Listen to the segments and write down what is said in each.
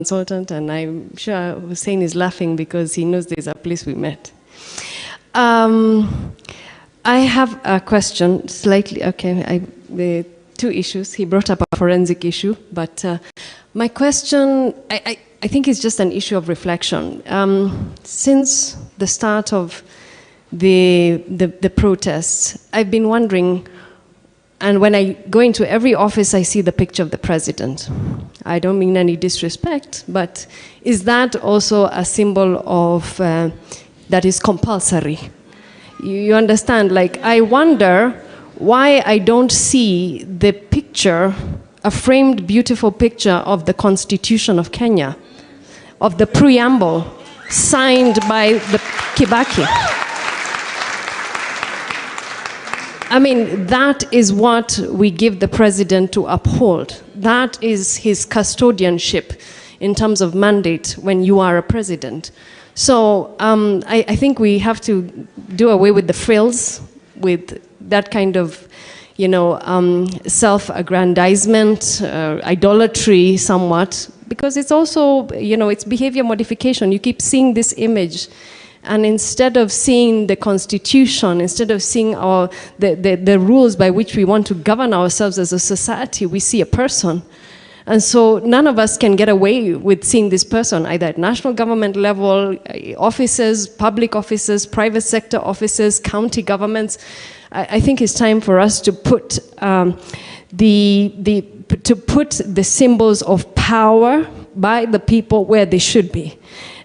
consultant, and I'm sure Hussein is laughing because he knows there's a place we met. I have a question, slightly, okay, the two issues. He brought up a forensic issue, but my question, I think it's just an issue of reflection. Since the start of the protests, I've been wondering, and when I go into every office, I see the picture of the president. I don't mean any disrespect, but is that also a symbol of, that is compulsory? You understand, like, I wonder why I don't see the picture, a framed, beautiful picture of the Constitution of Kenya, of the preamble signed by the Kibaki. I mean, that is what we give the president to uphold. That is his custodianship in terms of mandate when you are a president. So I think we have to do away with the frills, with that kind of, you know, self-aggrandizement, idolatry somewhat, because it's also, you know, it's behavior modification. You keep seeing this image, and instead of seeing the Constitution, instead of seeing the rules by which we want to govern ourselves as a society, we see a person. And so none of us can get away with seeing this person, either at national government level, offices, public offices, private sector offices, county governments. I think it's time for us to put the symbols of power by the people where they should be.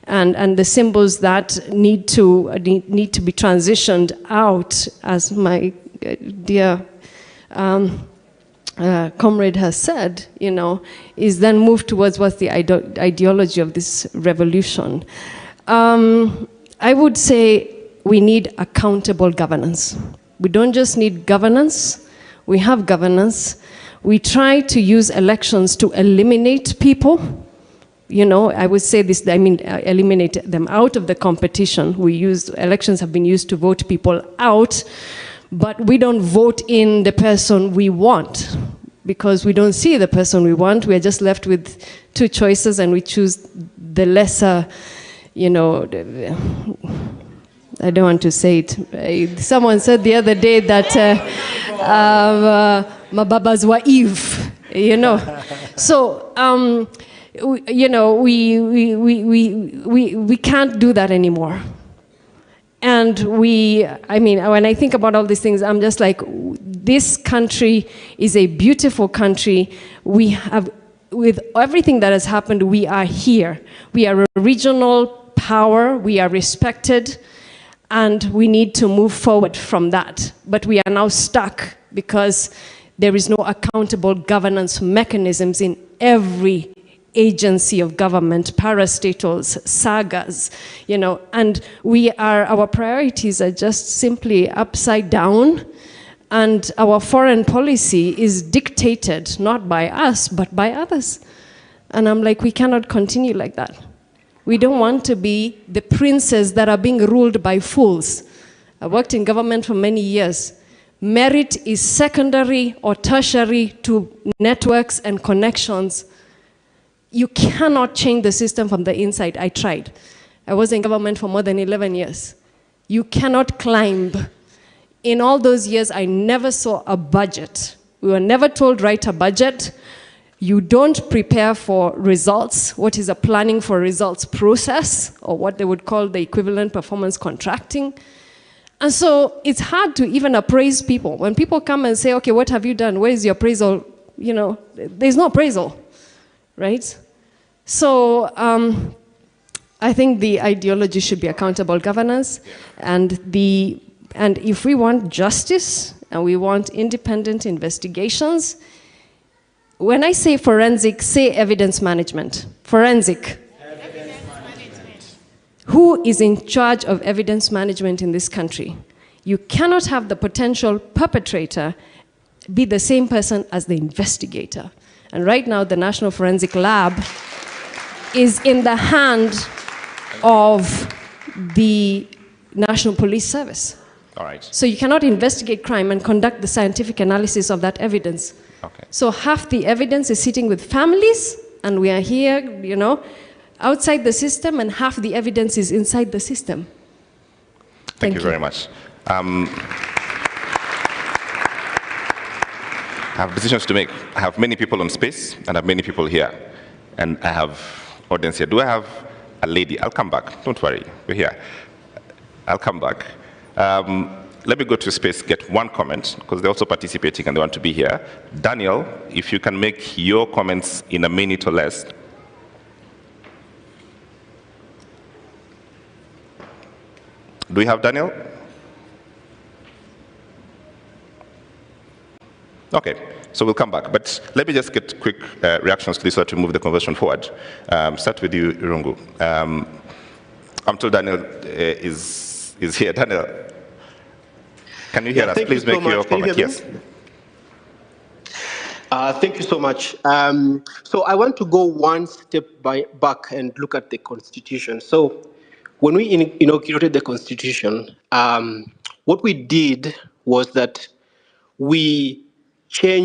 And the symbols that need to be transitioned out, as my dear comrade has said, you know, is then moved towards what's the ideology of this revolution. I would say we need accountable governance. We don't just need governance, we have governance. We try to use elections to eliminate people. You know, I would say this, I mean, eliminate them out of the competition. Elections have been used to vote people out, but we don't vote in the person we want, because we don't see the person we want. We're just left with two choices, and we choose the lesser, you know, I don't want to say it. Someone said the other day that Mababas wa Eve, you know. So, you know, we can't do that anymore. And I mean, when I think about all these things, I'm just like, this country is a beautiful country. We have, with everything that has happened, we are here. We are a regional power, we are respected, and we need to move forward from that. But we are now stuck because there is no accountable governance mechanisms in every agency of government, parastatals, sagas, you know, and our priorities are just simply upside down, and our foreign policy is dictated not by us, but by others. And I'm like, we cannot continue like that. We don't want to be the princes that are being ruled by fools. I worked in government for many years. Merit is secondary or tertiary to networks and connections. You cannot change the system from the inside. I tried. I was in government for more than 11 years. You cannot climb. In all those years, I never saw a budget. We were never told, write a budget. You don't prepare for results. What is a planning for results process, or what they would call the equivalent performance contracting. And so it's hard to even appraise people. When people come and say, okay, what have you done? Where is your appraisal? You know, there's no appraisal. Right? So I think the ideology should be accountable governance, and if we want justice and we want independent investigations, when I say forensic, say evidence management. Forensic. Evidence management. Who is in charge of evidence management in this country? You cannot have the potential perpetrator be the same person as the investigator. And right now, the National Forensic Lab is in the hand of the National Police Service. All right. So you cannot investigate crime and conduct the scientific analysis of that evidence. Okay. So half the evidence is sitting with families, and we are here, outside the system, and half the evidence is inside the system. Thank you very much. I have decisions to make. I have many people on space, and I have many people here. And I have audience here. Do I have a lady? I'll come back. Don't worry. We're here. I'll come back. Let me go to space, get one comment, because they're also participating and they want to be here. Daniel, if you can make your comments in a minute or less. Do we have Daniel? Okay, so we'll come back. But let me just get quick reactions to this so that we move the conversation forward. Start with you, Irungu. I'm told Daniel is here. Daniel, can you hear us? Please make your comment. Yes. Thank you so much. So I want to go one step back and look at the Constitution. So when we inaugurated the Constitution, what we did was that we changed